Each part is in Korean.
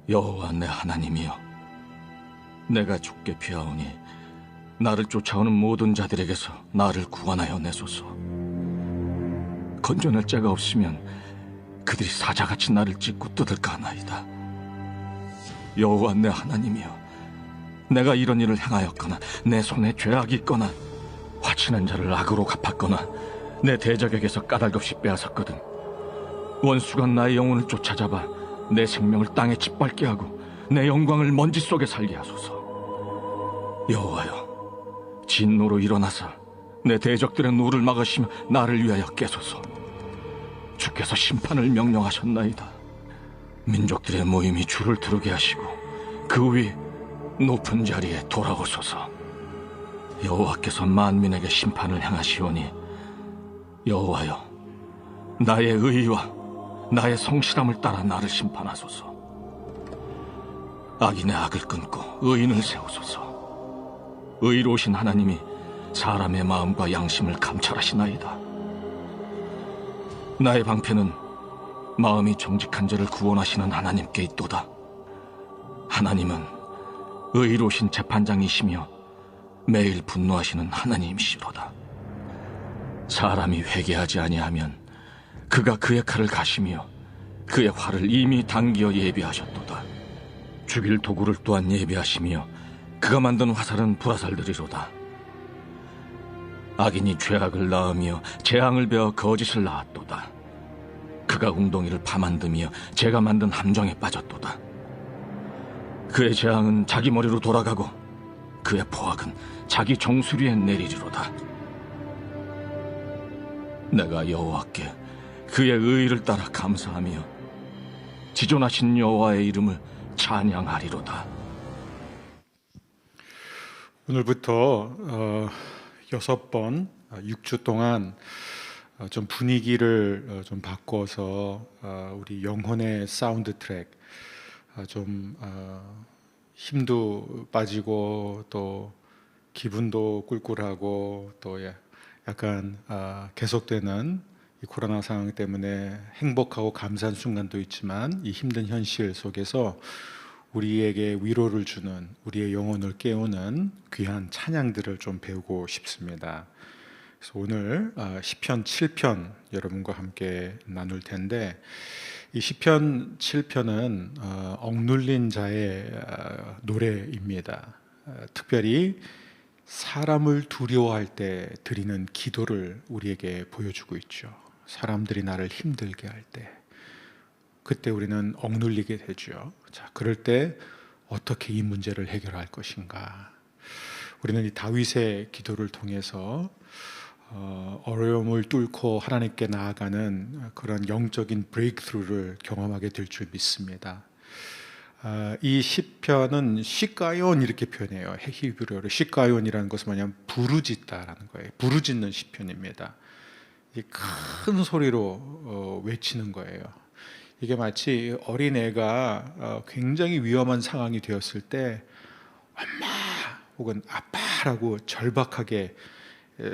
여호와 내 하나님이여, 내가 죽게 피하오니 나를 쫓아오는 모든 자들에게서 나를 구원하여 내소서. 건져낼 자가 없으면 그들이 사자같이 나를 찢고 뜯을까 하나이다. 여호와 내 하나님이여, 내가 이런 일을 행하였거나 내 손에 죄악이 있거나 화친한 자를 악으로 갚았거나 내 대적에게서 까닭없이 빼앗았거든 원수가 나의 영혼을 쫓아잡아 내 생명을 땅에 짓밟게 하고 내 영광을 먼지 속에 살게 하소서. 여호와여, 진노로 일어나사 내 대적들의 노를 막으시며 나를 위하여 깨소서. 주께서 심판을 명령하셨나이다. 민족들의 모임이 주를 두르게 하시고 그 위 높은 자리에 돌아오소서. 여호와께서 만민에게 심판을 행하시오니 여호와여, 나의 의와 나의 성실함을 따라 나를 심판하소서. 악인의 악을 끊고 의인을 세우소서. 의로우신 하나님이 사람의 마음과 양심을 감찰하시나이다. 나의 방패는 마음이 정직한 자를 구원하시는 하나님께 있도다. 하나님은 의로우신 재판장이시며 매일 분노하시는 하나님이시로다. 사람이 회개하지 아니하면 그가 그의 칼을 가시며 그의 활을 이미 당기어 예비하셨도다. 죽일 도구를 또한 예비하시며 그가 만든 화살은 불화살들이로다. 악인이 죄악을 낳으며 재앙을 베어 거짓을 낳았도다. 그가 웅덩이를 파만드며 제가 만든 함정에 빠졌도다. 그의 재앙은 자기 머리로 돌아가고 그의 포악은 자기 정수리에 내리리로다. 내가 여호와께 그의 의의를 따라 감사하며 지존하신 여호와의 이름을 찬양하리로다. 오늘부터 6번 6주 동안 좀 분위기를 좀 바꿔서 우리 영혼의 사운드 트랙, 좀 힘도 빠지고 또 기분도 꿀꿀하고 또 약간 계속되는 이 코로나 상황 때문에 행복하고 감사한 순간도 있지만 이 힘든 현실 속에서 우리에게 위로를 주는, 우리의 영혼을 깨우는 귀한 찬양들을 좀 배우고 싶습니다. 그래서 오늘 시편 7편 여러분과 함께 나눌 텐데, 이 시편 7편은 억눌린 자의 노래입니다. 특별히 사람을 두려워할 때 드리는 기도를 우리에게 보여주고 있죠. 사람들이 나를 힘들게 할 때, 그때 우리는 억눌리게 되죠. 자, 그럴 때 어떻게 이 문제를 해결할 것인가? 우리는 이 다윗의 기도를 통해서 어려움을 뚫고 하나님께 나아가는 그런 영적인 브레이크스루를 경험하게 될 줄 믿습니다. 이 시편은 시가yon 이렇게 표현해요. 히브리어로 시가연이라는 것은 뭐냐면 부르짖다라는 거예요. 부르짖는 시편입니다. 큰 소리로 외치는 거예요. 이게 마치 어린애가 굉장히 위험한 상황이 되었을 때 엄마 혹은 아빠라고 절박하게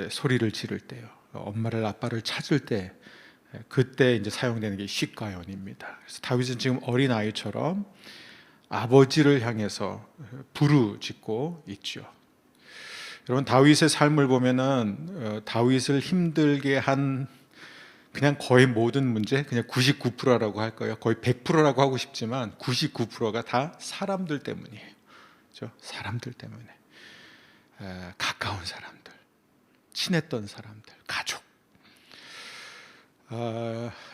소리를 지를 때요. 엄마를 아빠를 찾을 때, 그때 이제 사용되는 게 시가연입니다. 그래서 다윗은 지금 어린 아이처럼 아버지를 향해서 부르짖고 있죠. 여러분, 다윗의 삶을 보면은 다윗을 힘들게 한 그냥 거의 모든 문제, 그냥 99%라고 할 거예요. 거의 100%라고 하고 싶지만 99%가 다 사람들 때문이에요. 그렇죠? 사람들 때문에. 가까운 사람들, 친했던 사람들, 가족.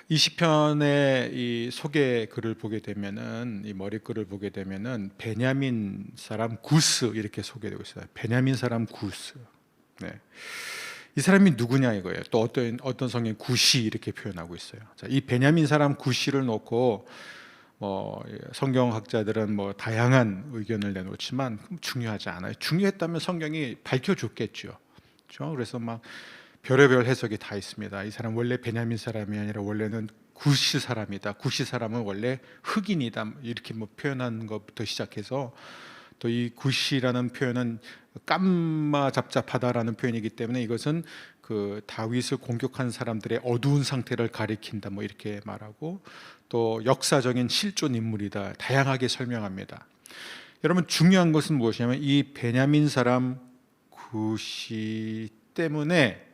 이 시편의 이 소개 글을 보게 되면은, 이 머리글을 보게 되면은 베냐민 사람 구스 이렇게 소개되고 있어요. 베냐민 사람 구스. 네. 이 사람이 누구냐 이거예요. 또 어떤 성경 구시 이렇게 표현하고 있어요. 자, 이 베냐민 사람 구시를 놓고 성경학자들은 다양한 의견을 내놓지만 중요하지 않아요. 중요했다면 성경이 밝혀줬겠죠. 그렇죠? 그래서 막 별의별 해석이 다 있습니다. 이 사람 원래 베냐민 사람이 아니라 원래는 구시 사람이다. 구시 사람은 원래 흑인이다. 이렇게 표현한 것부터 시작해서, 또 이 구시라는 표현은 깜마잡잡하다라는 표현이기 때문에 이것은 그 다윗을 공격한 사람들의 어두운 상태를 가리킨다 이렇게 말하고, 또 역사적인 실존 인물이다. 다양하게 설명합니다. 여러분 중요한 것은 무엇이냐면 이 베냐민 사람 굿이 때문에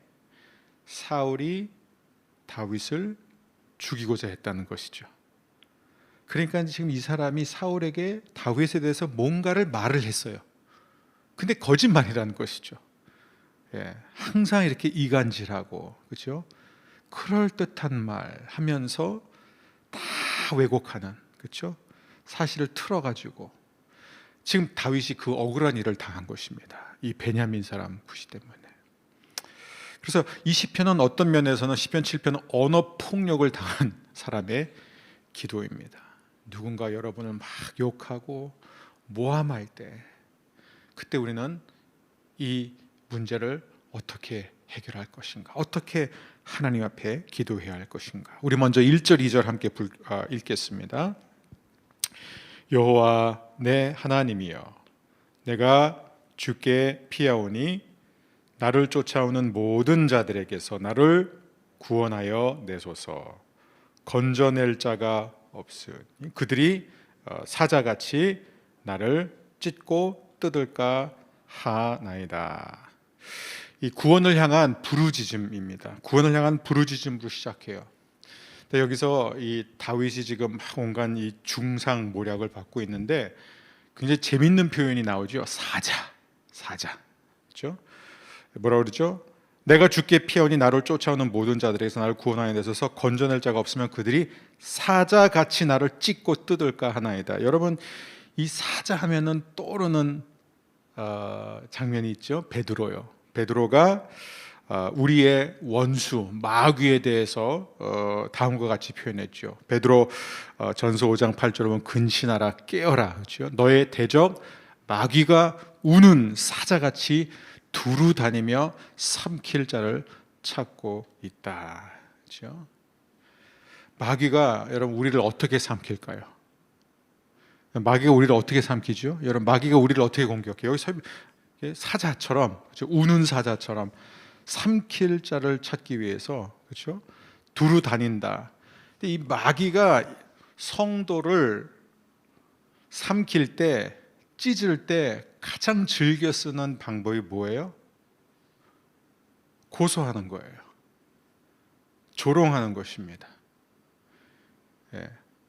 사울이 다윗을 죽이고자 했다는 것이죠. 그러니까 지금 이 사람이 사울에게 다윗에 대해서 뭔가를 말을 했어요. 근데 거짓말이라는 것이죠. 항상 이렇게 이간질하고, 그렇죠? 그럴듯한 말 하면서 다 왜곡하는, 그렇죠? 사실을 틀어가지고 지금 다윗이 그 억울한 일을 당한 것입니다. 이 베냐민 사람 굿이 때문에. 그래서 이 시편은 어떤 면에서는 시편 7편은 언어 폭력을 당한 사람의 기도입니다. 누군가 여러분을 막 욕하고 모함할 때, 그때 우리는 이 문제를 어떻게 해결할 것인가, 어떻게 하나님 앞에 기도해야 할 것인가. 우리 먼저 1절 2절 함께 읽겠습니다. 여호와 내 하나님이여, 내가 주께 피하오니 나를 쫓아오는 모든 자들에게서 나를 구원하여 내소서. 건져낼 자가 없으니 그들이 사자같이 나를 찢고 뜯을까 하나이다. 이 구원을 향한 부르짖음입니다. 구원을 향한 부르짖음으로 시작해요. 근데 여기서 이 다윗이 지금 막 온갖 이 중상 모략을 받고 있는데 굉장히 재밌는 표현이 나오죠. 사자, 그렇죠? 뭐라 그러죠? 내가 주께 피하오니 나를 쫓아오는 모든 자들에게서 나를 구원하여 내소서. 건져낼 자가 없으면 그들이 사자같이 나를 찢고 뜯을까 하나이다. 여러분 이 사자 하면은 떠오르는 장면이 있죠. 베드로요. 베드로가 우리의 원수 마귀에 대해서 다음과 같이 표현했죠. 베드로 전서 5장 8절 보면 근신하라 깨어라, 그렇죠? 너의 대적 마귀가 우는 사자같이 두루 다니며 삼킬 자를 찾고 있다. 그렇죠? 마귀가 여러분 우리를 어떻게 삼킬까요? 마귀가 우리를 어떻게 삼키죠? 여러분 마귀가 우리를 어떻게 공격해요? 여기 사자처럼, 그렇죠? 우는 사자처럼 삼킬 자를 찾기 위해서, 그렇죠? 두루 다닌다. 근데 이 마귀가 성도를 삼킬 때, 찢을 때 가장 즐겨 쓰는 방법이 뭐예요? 고소하는 거예요. 조롱하는 것입니다.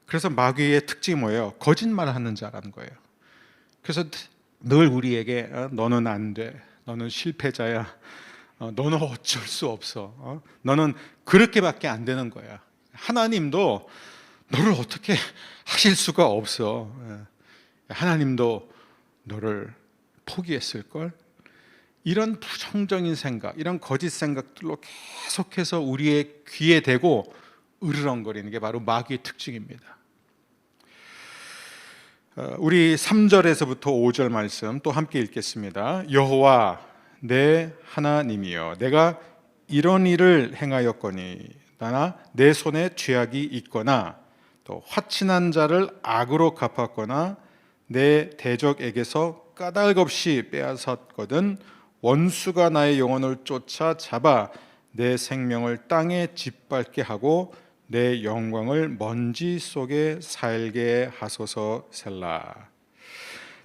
그래서 마귀의 특징이 뭐예요? 거짓말하는 자라는 거예요. 그래서 늘 우리에게 너는 안 돼, 너는 실패자야, 너는 어쩔 수 없어, 너는 그렇게밖에 안 되는 거야. 하나님도 너를 어떻게 하실 수가 없어. 하나님도 너를 포기했을걸. 이런 부정적인 생각, 이런 거짓 생각들로 계속해서 우리의 귀에 대고 으르렁거리는 게 바로 마귀의 특징입니다. 우리 3절에서부터 5절 말씀 또 함께 읽겠습니다. 여호와 내 하나님이여, 내가 이런 일을 행하였거니 나나 내 손에 죄악이 있거나 또 화친한 자를 악으로 갚았거나 내 대적에게서 까닭없이 빼앗았거든 원수가 나의 영혼을 쫓아 잡아 내 생명을 땅에 짓밟게 하고 내 영광을 먼지 속에 살게 하소서 셀라.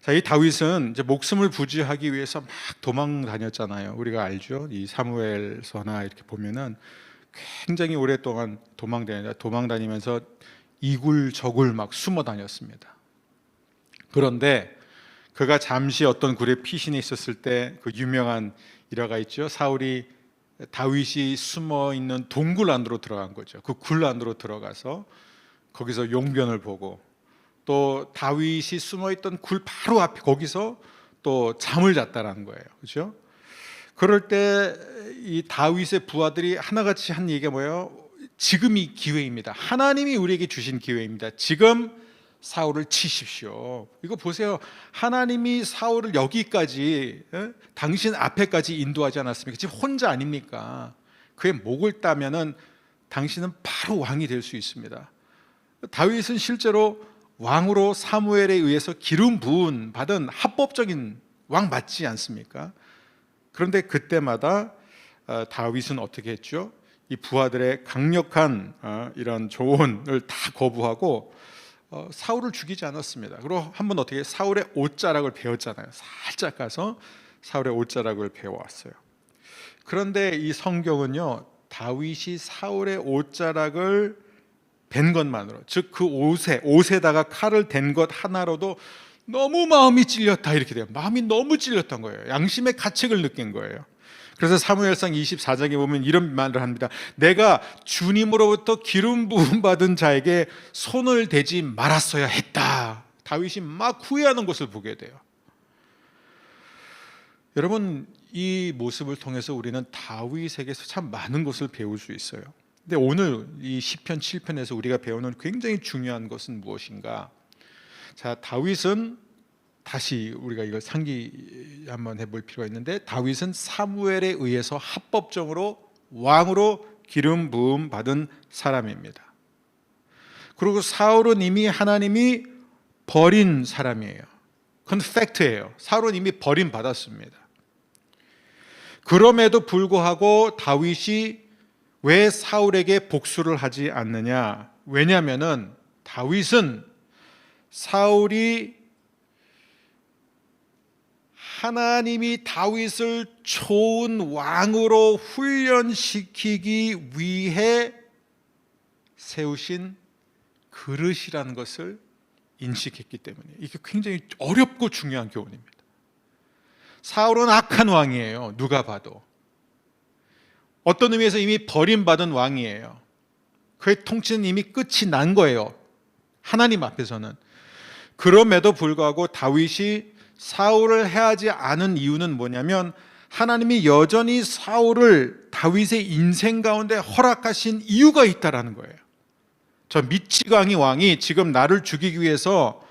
자, 이 다윗은 이제 목숨을 부지하기 위해서 막 도망 다녔잖아요. 우리가 알죠. 이 사무엘서나 이렇게 보면은 굉장히 오랫동안 도망 다니면서 이굴저굴 막 숨어 다녔습니다. 그런데 그가 잠시 어떤 굴에 피신해 있었을 때 그 유명한 일화가 있죠. 사울이 다윗이 숨어 있는 동굴 안으로 들어간 거죠. 그 굴 안으로 들어가서 거기서 용변을 보고 또 다윗이 숨어 있던 굴 바로 앞에 거기서 또 잠을 잤다라는 거예요. 그렇죠? 그럴 때 이 다윗의 부하들이 하나같이 한 얘기가 뭐예요? 지금이 기회입니다. 하나님이 우리에게 주신 기회입니다. 지금 사울을 치십시오. 이거 보세요. 하나님이 사울을 여기까지, 당신 앞에까지 인도하지 않았습니까? 지금 혼자 아닙니까? 그의 목을 따면은 당신은 바로 왕이 될 수 있습니다. 다윗은 실제로 왕으로 사무엘에 의해서 기름 부은 받은 합법적인 왕 맞지 않습니까? 그런데 그때마다 다윗은 어떻게 했죠? 이 부하들의 강력한 이런 조언을 다 거부하고 사울을 죽이지 않았습니다. 그리고 한번 어떻게 사울의 옷자락을 베었잖아요. 살짝 가서 사울의 옷자락을 베어왔어요. 그런데 이 성경은요, 다윗이 사울의 옷자락을 벤 것만으로, 즉 그 옷에다가 칼을 댄 것 하나로도 너무 마음이 찔렸다 이렇게 돼요. 마음이 너무 찔렸던 거예요. 양심의 가책을 느낀 거예요. 그래서 사무엘상 24장에 보면 이런 말을 합니다. 내가 주님으로부터 기름 부음 받은 자에게 손을 대지 말았어야 했다. 다윗이 막 후회하는 것을 보게 돼요. 여러분, 이 모습을 통해서 우리는 다윗에게서 참 많은 것을 배울 수 있어요. 근데 오늘 이 시편 7편에서 우리가 배우는 굉장히 중요한 것은 무엇인가? 자, 다윗은 다시 우리가 이걸 상기 한번 해볼 필요가 있는데, 다윗은 사무엘에 의해서 합법적으로 왕으로 기름 부음 받은 사람입니다. 그리고 사울은 이미 하나님이 버린 사람이에요. 그건 팩트예요. 사울은 이미 버림 받았습니다. 그럼에도 불구하고 다윗이 왜 사울에게 복수를 하지 않느냐? 왜냐하면은 다윗은 사울이 하나님이 다윗을 좋은 왕으로 훈련시키기 위해 세우신 그릇이라는 것을 인식했기 때문에 이게 굉장히 어렵고 중요한 교훈입니다. 사울은 악한 왕이에요. 누가 봐도. 어떤 의미에서 이미 버림받은 왕이에요. 그의 통치는 이미 끝이 난 거예요. 하나님 앞에서는. 그럼에도 불구하고 다윗이 사울을 해하지 않은 이유는 뭐냐면, 하나님이 여전히 사울을 다윗의 인생 가운데 허락하신 이유가 있다라는 거예요. 저 미치광이 왕이 지금 나를 죽이기 위해서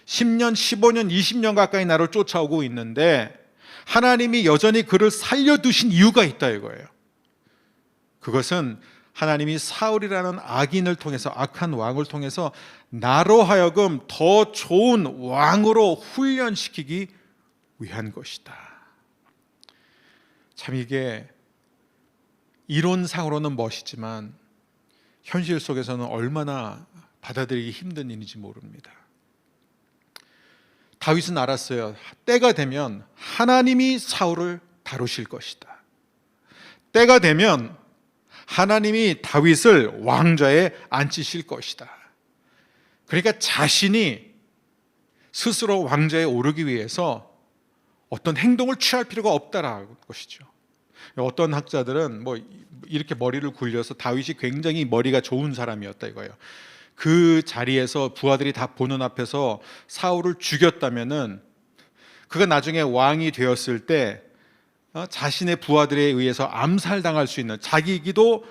10년, 15년, 20년 가까이 나를 쫓아오고 있는데 하나님이 여전히 그를 살려두신 이유가 있다 이거예요. 그것은 하나님이 사울이라는 악인을 통해서, 악한 왕을 통해서 나로 하여금 더 좋은 왕으로 훈련시키기 위한 것이다. 참 이게 이론상으로는 멋이지만 현실 속에서는 얼마나 받아들이기 힘든 일인지 모릅니다. 다윗은 알았어요. 때가 되면 하나님이 사울을 다루실 것이다. 때가 되면 하나님이 다윗을 왕좌에 앉히실 것이다. 그러니까 자신이 스스로 왕좌에 오르기 위해서 어떤 행동을 취할 필요가 없다라는 것이죠. 어떤 학자들은 뭐 이렇게 머리를 굴려서 다윗이 굉장히 머리가 좋은 사람이었다 이거예요. 그 자리에서 부하들이 다 보는 앞에서 사울을 죽였다면은 그가 나중에 왕이 되었을 때 자신의 부하들에 의해서 암살당할 수 있는, 자기기도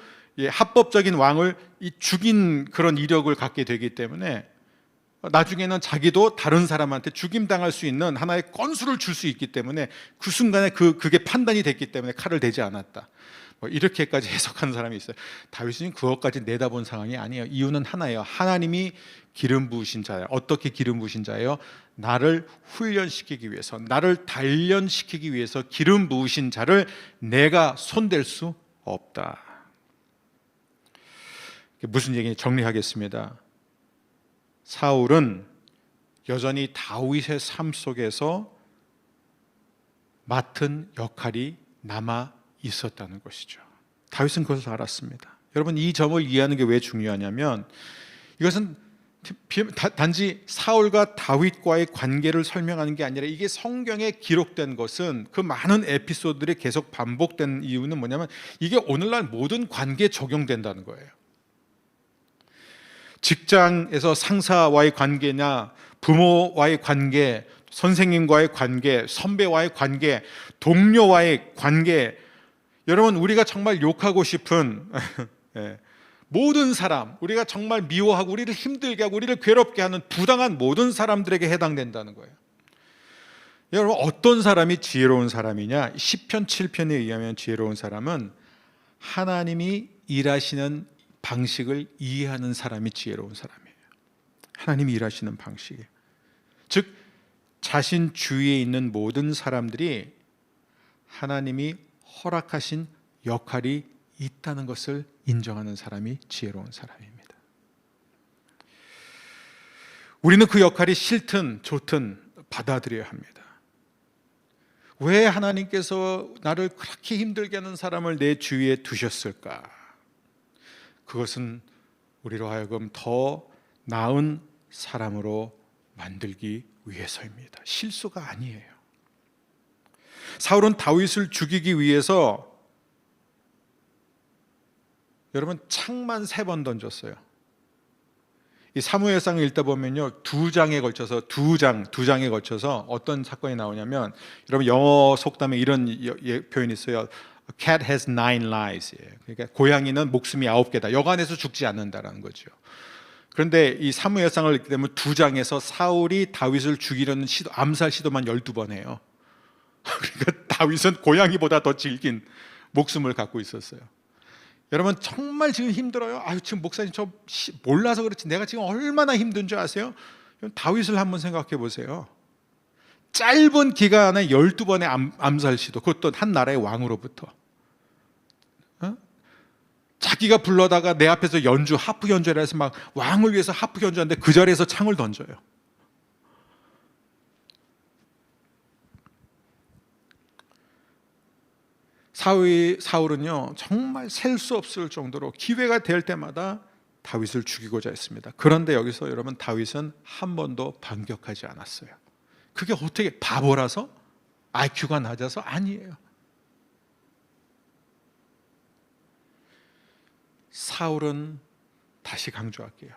합법적인 왕을 죽인 그런 이력을 갖게 되기 때문에 나중에는 자기도 다른 사람한테 죽임당할 수 있는 하나의 건수를 줄 수 있기 때문에 그 순간에 그게 판단이 됐기 때문에 칼을 대지 않았다. 뭐 이렇게까지 해석하는 사람이 있어요. 다윗은 그것까지 내다본 상황이 아니에요. 이유는 하나예요. 하나님이 기름 부으신 자예요. 어떻게 기름 부으신 자예요? 나를 훈련시키기 위해서, 나를 단련시키기 위해서 기름 부으신 자를 내가 손댈 수 없다. 무슨 얘기인지 정리하겠습니다. 사울은 여전히 다윗의 삶 속에서 맡은 역할이 남아 있었다는 것이죠. 다윗은 그것을 알았습니다. 여러분, 이 점을 이해하는 게 왜 중요하냐면, 이것은 단지 사울과 다윗과의 관계를 설명하는 게 아니라, 이게 성경에 기록된 것은, 그 많은 에피소드들이 계속 반복된 이유는 뭐냐면, 이게 오늘날 모든 관계에 적용된다는 거예요. 직장에서 상사와의 관계나 부모와의 관계, 선생님과의 관계, 선배와의 관계, 동료와의 관계, 여러분, 우리가 정말 욕하고 싶은 모든 사람, 우리가 정말 미워하고 우리를 힘들게 하고 우리를 괴롭게 하는 부당한 모든 사람들에게 해당된다는 거예요. 여러분, 어떤 사람이 지혜로운 사람이냐? 시편 7편에 의하면 지혜로운 사람은 하나님이 일하시는 방식을 이해하는 사람이 지혜로운 사람이에요. 하나님이 일하시는 방식이에요. 즉, 자신 주위에 있는 모든 사람들이 하나님이 허락하신 역할이 있다는 것을 인정하는 사람이 지혜로운 사람입니다. 우리는 그 역할이 싫든 좋든 받아들여야 합니다. 왜 하나님께서 나를 그렇게 힘들게 하는 사람을 내 주위에 두셨을까? 그것은 우리로 하여금 더 나은 사람으로 만들기 위해서입니다. 실수가 아니에요. 사울은 다윗을 죽이기 위해서 여러분 창만 3번 던졌어요. 이 사무엘상을 읽다 보면요, 두 장에 걸쳐서 어떤 사건이 나오냐면, 여러분 영어 속담에 이런 표현이 있어요. Cat has 9 lives. 그러니까 고양이는 목숨이 9개다. 여간에서 죽지 않는다라는 거죠. 그런데 이 사무엘상을 읽게 되면 2장에서 사울이 다윗을 죽이려는 암살 시도만 12번 해요. 그러니까 다윗은 고양이보다 더 질긴 목숨을 갖고 있었어요. 여러분 정말 지금 힘들어요. 지금 목사님 저 몰라서 그렇지 내가 지금 얼마나 힘든 줄 아세요? 다윗을 한번 생각해 보세요. 짧은 기간에 12번의 암살 시도, 그것도 한 나라의 왕으로부터. 자기가 불러다가 내 앞에서 하프 연주를 해서 막 왕을 위해서 하프 연주하는데 그 자리에서 창을 던져요. 사울은요 정말 셀 수 없을 정도로 기회가 될 때마다 다윗을 죽이고자 했습니다. 그런데 여기서 여러분 다윗은 한 번도 반격하지 않았어요. 그게 어떻게 바보라서? IQ가 낮아서? 아니에요. 사울은 다시 강조할게요.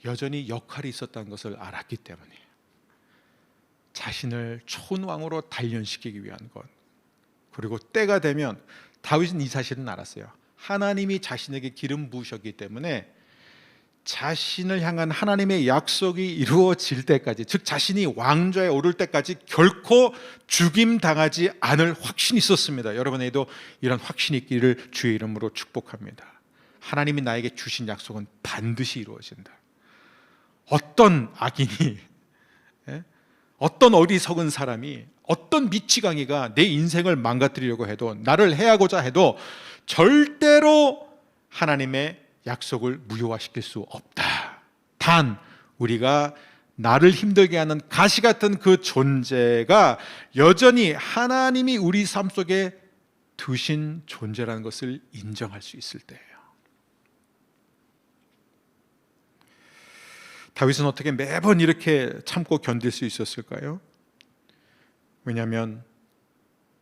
여전히 역할이 있었다는 것을 알았기 때문이에요. 자신을 촌왕으로 단련시키기 위한 것. 그리고 때가 되면 다윗은 이 사실은 알았어요. 하나님이 자신에게 기름 부으셨기 때문에 자신을 향한 하나님의 약속이 이루어질 때까지, 즉 자신이 왕좌에 오를 때까지 결코 죽임당하지 않을 확신이 있었습니다. 여러분에게도 이런 확신이 있기를 주의 이름으로 축복합니다. 하나님이 나에게 주신 약속은 반드시 이루어진다. 어떤 악인이, 어떤 어리석은 사람이, 어떤 미치광이가 내 인생을 망가뜨리려고 해도, 나를 해하고자 해도 절대로 하나님의 약속을 무효화시킬 수 없다. 단 우리가 나를 힘들게 하는 가시 같은 그 존재가 여전히 하나님이 우리 삶 속에 두신 존재라는 것을 인정할 수 있을 때예요. 다윗은 어떻게 매번 이렇게 참고 견딜 수 있었을까요? 왜냐하면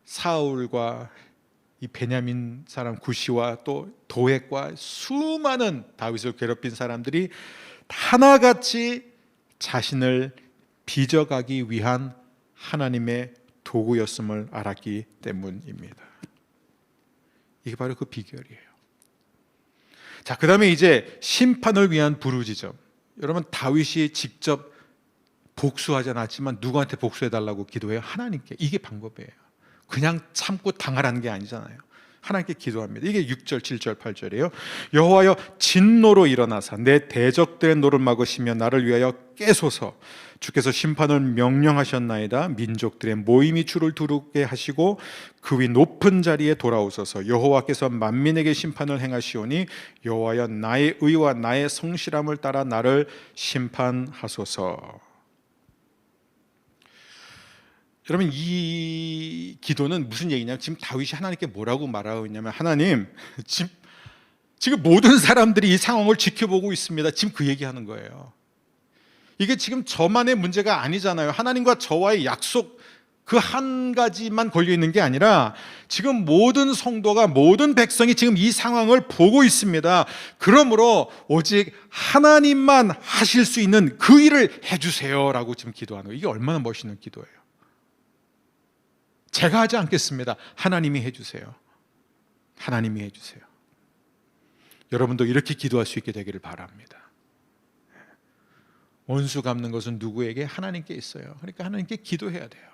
사울과 이 베냐민 사람 구시와 또 도액과 수많은 다윗을 괴롭힌 사람들이 하나같이 자신을 빚어가기 위한 하나님의 도구였음을 알았기 때문입니다. 이게 바로 그 비결이에요. 자, 그 다음에 이제 심판을 위한 부르짖음. 여러분 다윗이 직접 복수하지 않았지만 누구한테 복수해달라고 기도해요? 하나님께. 이게 방법이에요. 그냥 참고 당하라는 게 아니잖아요. 하나님께 기도합니다. 이게 6절, 7절, 8절이에요. 여호와여 진노로 일어나사 내 대적들의 노를 막으시며 나를 위하여 깨소서. 주께서 심판을 명령하셨나이다. 민족들의 모임이 주를 두르게 하시고 그 위 높은 자리에 돌아오소서. 여호와께서 만민에게 심판을 행하시오니 여호와여 나의 의와 나의 성실함을 따라 나를 심판하소서. 여러분 이 기도는 무슨 얘기냐면 지금 다윗이 하나님께 뭐라고 말하고 있냐면, 하나님 지금 모든 사람들이 이 상황을 지켜보고 있습니다. 지금 그 얘기하는 거예요. 이게 지금 저만의 문제가 아니잖아요. 하나님과 저와의 약속 그 한 가지만 걸려 있는 게 아니라 지금 모든 성도가, 모든 백성이 지금 이 상황을 보고 있습니다. 그러므로 오직 하나님만 하실 수 있는 그 일을 해주세요라고 지금 기도하는 거예요. 이게 얼마나 멋있는 기도예요. 제가 하지 않겠습니다. 하나님이 해주세요. 하나님이 해주세요. 여러분도 이렇게 기도할 수 있게 되기를 바랍니다. 원수 갚는 것은 누구에게? 하나님께 있어요. 그러니까 하나님께 기도해야 돼요.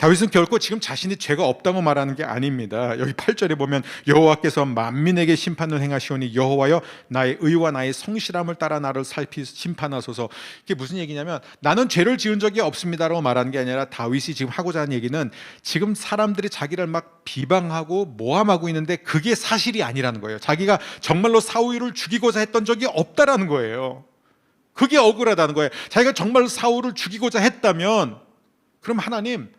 다윗은 결코 지금 자신이 죄가 없다고 말하는 게 아닙니다. 여기 8절에 보면 여호와께서 만민에게 심판을 행하시오니 여호와여 나의 의와 나의 성실함을 따라 나를 심판하소서. 이게 무슨 얘기냐면 나는 죄를 지은 적이 없습니다라고 말하는 게 아니라 다윗이 지금 하고자 하는 얘기는 지금 사람들이 자기를 막 비방하고 모함하고 있는데 그게 사실이 아니라는 거예요. 자기가 정말로 사울을 죽이고자 했던 적이 없다라는 거예요. 그게 억울하다는 거예요. 자기가 정말 사울을 죽이고자 했다면 그럼 하나님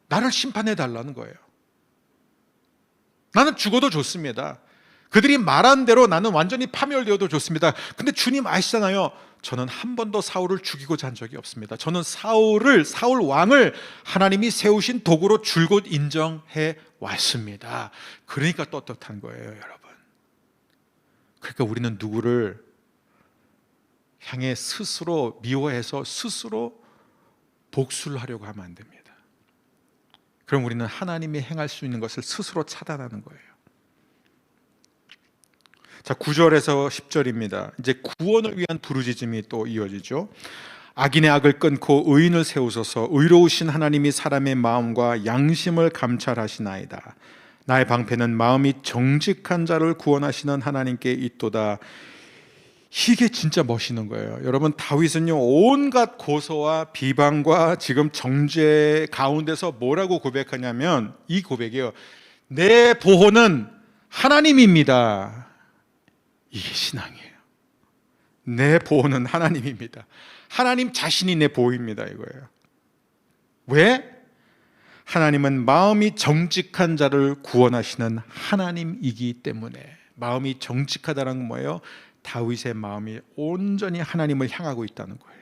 나를 심판해 달라는 거예요. 나는 죽어도 좋습니다. 그들이 말한 대로 나는 완전히 파멸되어도 좋습니다. 근데 주님 아시잖아요. 저는 한 번도 사울을 죽이고자 한 적이 없습니다. 저는 사울 왕을 하나님이 세우신 도구로 줄곧 인정해 왔습니다. 그러니까 떳떳한 거예요, 여러분. 그러니까 우리는 누구를 향해 스스로 미워해서 스스로 복수를 하려고 하면 안 됩니다. 그럼 우리는 하나님이 행할 수 있는 것을 스스로 차단하는 거예요. 자, 9절에서 10절입니다. 이제 구원을 위한 부르짖음이 또 이어지죠. 악인의 악을 끊고 의인을 세우소서. 의로우신 하나님이 사람의 마음과 양심을 감찰하시나이다. 나의 방패는 마음이 정직한 자를 구원하시는 하나님께 있도다. 이게 진짜 멋있는 거예요. 여러분, 다윗은요 온갖 고소와 비방과 지금 정죄 가운데서 뭐라고 고백하냐면 이 고백이에요. 내 보호는 하나님입니다. 이게 신앙이에요. 내 보호는 하나님입니다. 하나님 자신이 내 보호입니다, 이거예요. 왜? 하나님은 마음이 정직한 자를 구원하시는 하나님이기 때문에. 마음이 정직하다는 건 뭐예요? 다윗의 마음이 온전히 하나님을 향하고 있다는 거예요.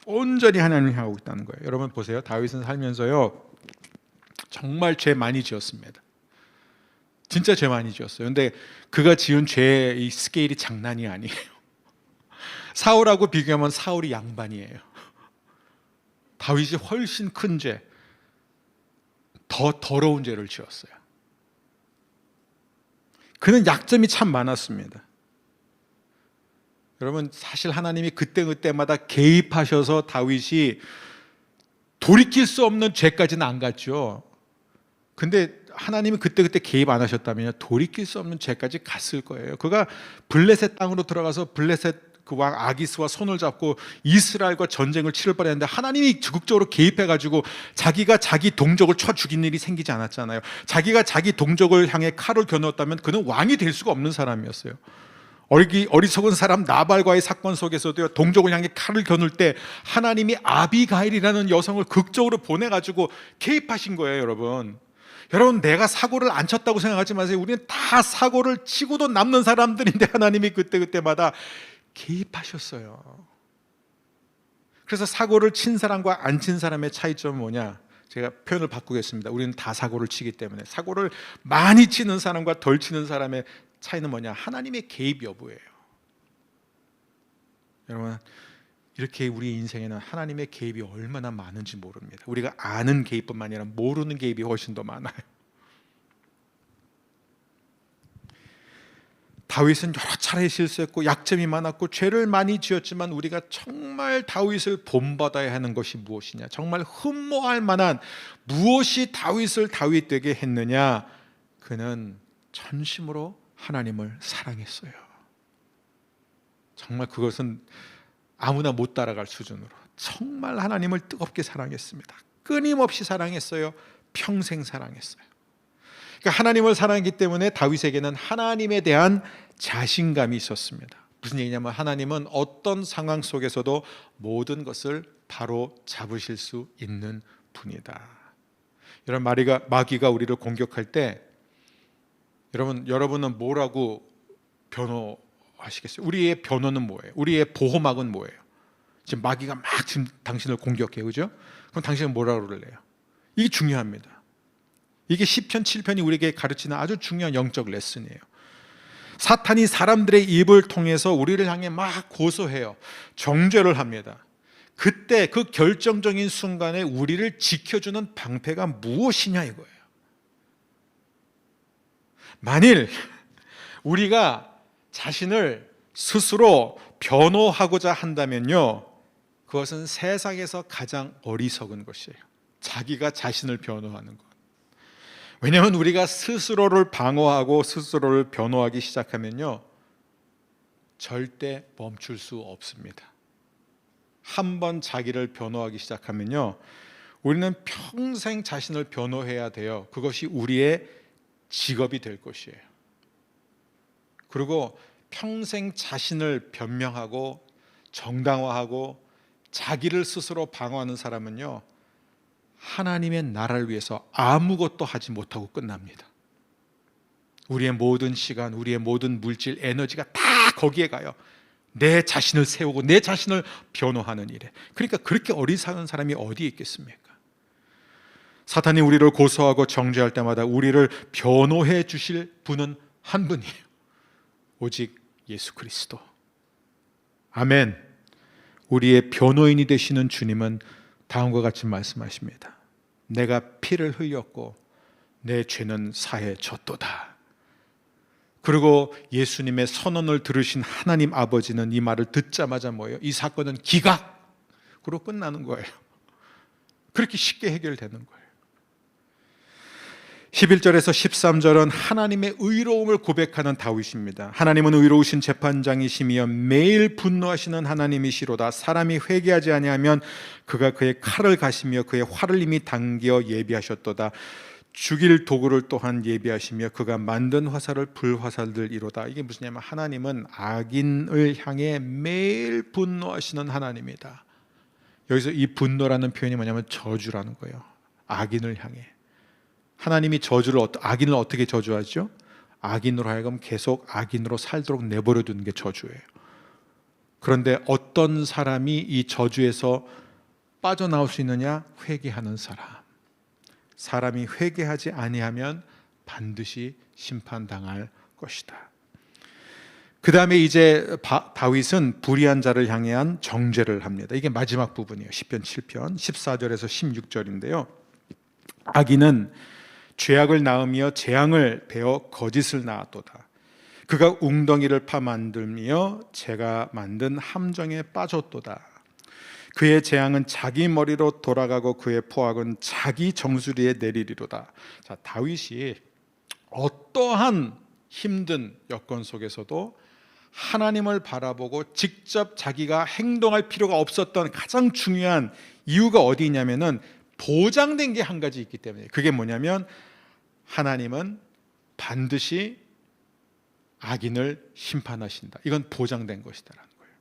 온전히 하나님을 향하고 있다는 거예요. 여러분 보세요. 다윗은 살면서요 정말 죄 많이 지었습니다. 진짜 죄 많이 지었어요. 근데 그가 지은 죄의 스케일이 장난이 아니에요. 사울하고 비교하면 사울이 양반이에요. 다윗이 훨씬 큰 죄, 더 더러운 죄를 지었어요. 그는 약점이 참 많았습니다. 여러분, 사실 하나님이 그때마다 개입하셔서 다윗이 돌이킬 수 없는 죄까지는 안 갔죠. 근데 하나님이 그때 개입 안 하셨다면 돌이킬 수 없는 죄까지 갔을 거예요. 그가 블레셋 땅으로 들어가서 블레셋 그 왕 아기스와 손을 잡고 이스라엘과 전쟁을 치를 뻔했는데 하나님이 적극적으로 개입해가지고 자기가 자기 동족을 쳐 죽인 일이 생기지 않았잖아요. 자기가 자기 동족을 향해 칼을 겨누었다면 그는 왕이 될 수가 없는 사람이었어요. 어리석은 사람 나발과의 사건 속에서도 동족을 향해 칼을 겨눌 때 하나님이 아비가일이라는 여성을 극적으로 보내가지고 개입하신 거예요, 여러분. 여러분, 내가 사고를 안 쳤다고 생각하지 마세요. 우리는 다 사고를 치고도 남는 사람들인데 하나님이 그때마다 개입하셨어요. 그래서 사고를 친 사람과 안 친 사람의 차이점은 뭐냐? 제가 표현을 바꾸겠습니다. 우리는 다 사고를 치기 때문에 사고를 많이 치는 사람과 덜 치는 사람의 차이는 뭐냐? 하나님의 개입 여부예요. 여러분, 이렇게 우리 인생에는 하나님의 개입이 얼마나 많은지 모릅니다. 우리가 아는 개입뿐만 아니라 모르는 개입이 훨씬 더 많아요. 다윗은 여러 차례 실수했고 약점이 많았고 죄를 많이 지었지만 우리가 정말 다윗을 본받아야 하는 것이 무엇이냐? 정말 흠모할 만한 무엇이 다윗을 다윗되게 했느냐? 그는 전심으로 하나님을 사랑했어요. 정말 그것은 아무나 못 따라갈 수준으로 정말 하나님을 뜨겁게 사랑했습니다. 끊임없이 사랑했어요. 평생 사랑했어요. 그러니까 하나님을 사랑했기 때문에 다윗에게는 하나님에 대한 자신감이 있었습니다. 무슨 얘기냐면 하나님은 어떤 상황 속에서도 모든 것을 바로 잡으실 수 있는 분이다. 여러분, 마귀가 우리를 공격할 때 여러분은 뭐라고 변호하시겠어요? 우리의 변호는 뭐예요? 우리의 보호막은 뭐예요? 지금 마귀가 막 지금 당신을 공격해요, 그죠? 그럼 당신은 뭐라고 그럴래요? 이게 중요합니다. 이게 시편 7편이 우리에게 가르치는 아주 중요한 영적 레슨이에요. 사탄이 사람들의 입을 통해서 우리를 향해 막 고소해요. 정죄를 합니다. 그때 그 결정적인 순간에 우리를 지켜주는 방패가 무엇이냐 이거예요. 만일 우리가 자신을 스스로 변호하고자 한다면요, 그것은 세상에서 가장 어리석은 것이에요. 자기가 자신을 변호하는 것. 왜냐하면 우리가 스스로를 방어하고 스스로를 변호하기 시작하면요, 절대 멈출 수 없습니다. 한번 자기를 변호하기 시작하면요, 우리는 평생 자신을 변호해야 돼요. 그것이 우리의 직업이 될 것이에요. 그리고 평생 자신을 변명하고 정당화하고 자기를 스스로 방어하는 사람은요, 하나님의 나라를 위해서 아무것도 하지 못하고 끝납니다. 우리의 모든 시간, 우리의 모든 물질, 에너지가 다 거기에 가요. 내 자신을 세우고 내 자신을 변호하는 일에. 그러니까 그렇게 어리석은 사람이 어디에 있겠습니까? 사탄이 우리를 고소하고 정죄할 때마다 우리를 변호해 주실 분은 한 분이에요. 오직 예수 그리스도. 아멘. 우리의 변호인이 되시는 주님은 다음과 같이 말씀하십니다. 내가 피를 흘렸고 내 죄는 사해졌도다. 그리고 예수님의 선언을 들으신 하나님 아버지는 이 말을 듣자마자 뭐예요? 이 사건은 기각으로 끝나는 거예요. 그렇게 쉽게 해결되는 거예요. 11절에서 13절은 하나님의 의로움을 고백하는 다윗입니다. 하나님은 의로우신 재판장이시며 매일 분노하시는 하나님이시로다. 사람이 회개하지 아니하면 그가 그의 칼을 가시며 그의 활을 이미 당겨 예비하셨도다. 죽일 도구를 또한 예비하시며 그가 만든 화살을 불화살들이로다. 이게 무슨냐면 하나님은 악인을 향해 매일 분노하시는 하나님이다. 여기서 이 분노라는 표현이 뭐냐면 저주라는 거예요. 악인을 향해. 하나님이 악인을 어떻게 저주하죠? 악인으로 하여금 계속 악인으로 살도록 내버려 두는 게 저주예요. 그런데 어떤 사람이 이 저주에서 빠져나올 수 있느냐? 회개하는 사람. 사람이 회개하지 아니하면 반드시 심판당할 것이다. 그 다음에 이제 다윗은 불의한 자를 향한 정죄를 합니다. 이게 마지막 부분이에요. 10편 7편 14절에서 16절인데요. 악인은 죄악을 낳으며 재앙을 베어 거짓을 낳았도다. 그가 웅덩이를 파 만들며 제가 만든 함정에 빠졌도다. 그의 재앙은 자기 머리로 돌아가고 그의 포악은 자기 정수리에 내리리로다. 자, 다윗이 어떠한 힘든 여건 속에서도 하나님을 바라보고 직접 자기가 행동할 필요가 없었던 가장 중요한 이유가 어디 있냐면은 보장된 게 한 가지 있기 때문에. 그게 뭐냐면 하나님은 반드시 악인을 심판하신다. 이건 보장된 것이다라는 거예요.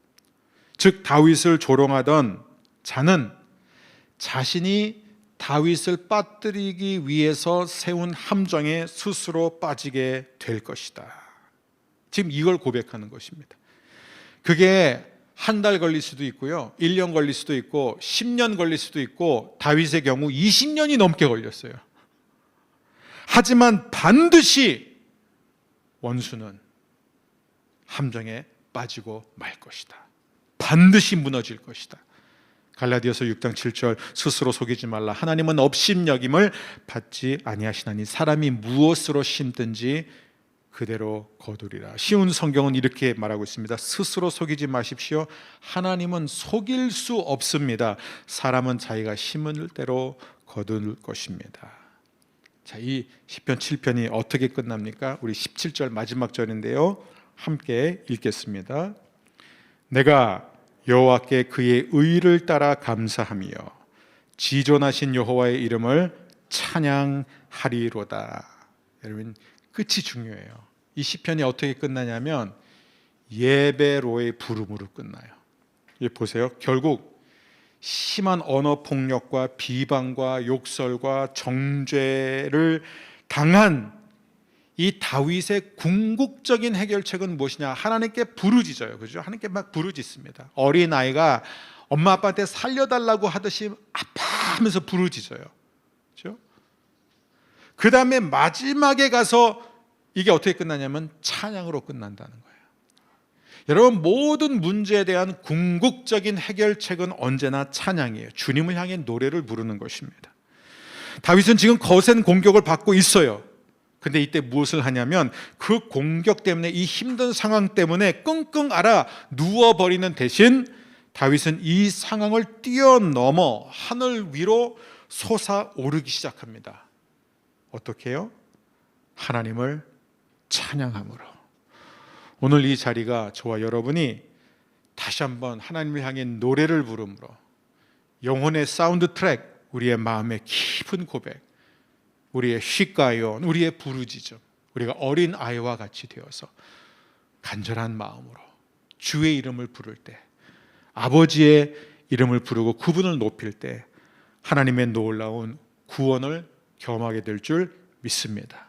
즉 다윗을 조롱하던 자는 자신이 다윗을 빠뜨리기 위해서 세운 함정에 스스로 빠지게 될 것이다. 지금 이걸 고백하는 것입니다. 그게 한 달 걸릴 수도 있고요, 1년 걸릴 수도 있고 10년 걸릴 수도 있고 다윗의 경우 20년이 넘게 걸렸어요. 하지만 반드시 원수는 함정에 빠지고 말 것이다. 반드시 무너질 것이다. 갈라디아서 6장 7절 스스로 속이지 말라. 하나님은 업신여김을 받지 아니하시나니 사람이 무엇으로 심든지 그대로 거두리라. 쉬운 성경은 이렇게 말하고 있습니다. 스스로 속이지 마십시오. 하나님은 속일 수 없습니다. 사람은 자기가 심은 대로 거둘 것입니다. 자, 이 시편 7편이 어떻게 끝납니까? 우리 17절 마지막 절인데요, 함께 읽겠습니다. 내가 여호와께 그의 의를 따라 감사하며 지존하신 여호와의 이름을 찬양하리로다. 여러분, 끝이 중요해요. 이 시편이 어떻게 끝나냐면 예배로의 부름으로 끝나요. 보세요. 결국 심한 언어 폭력과 비방과 욕설과 정죄를 당한 이 다윗의 궁극적인 해결책은 무엇이냐? 하나님께 부르짖어요. 그죠? 하나님께 막 부르짖습니다. 어린 아이가 엄마 아빠한테 살려달라고 하듯이 아파하면서 부르짖어요. 그죠? 그 다음에 마지막에 가서 이게 어떻게 끝나냐면 찬양으로 끝난다는 거예요. 여러분, 모든 문제에 대한 궁극적인 해결책은 언제나 찬양이에요. 주님을 향해 노래를 부르는 것입니다. 다윗은 지금 거센 공격을 받고 있어요. 근데 이때 무엇을 하냐면 그 공격 때문에, 이 힘든 상황 때문에 끙끙 앓아 누워버리는 대신 다윗은 이 상황을 뛰어넘어 하늘 위로 솟아오르기 시작합니다. 어떻게 해요? 하나님을 찬양함으로. 오늘 이 자리가 저와 여러분이 다시 한번 하나님을 향해 노래를 부름으로, 영혼의 사운드 트랙, 우리의 마음의 깊은 고백, 우리의 시가연, 우리의 부르짖음, 우리가 어린 아이와 같이 되어서 간절한 마음으로 주의 이름을 부를 때, 아버지의 이름을 부르고 그분을 높일 때 하나님의 놀라운 구원을 경험하게 될 줄 믿습니다.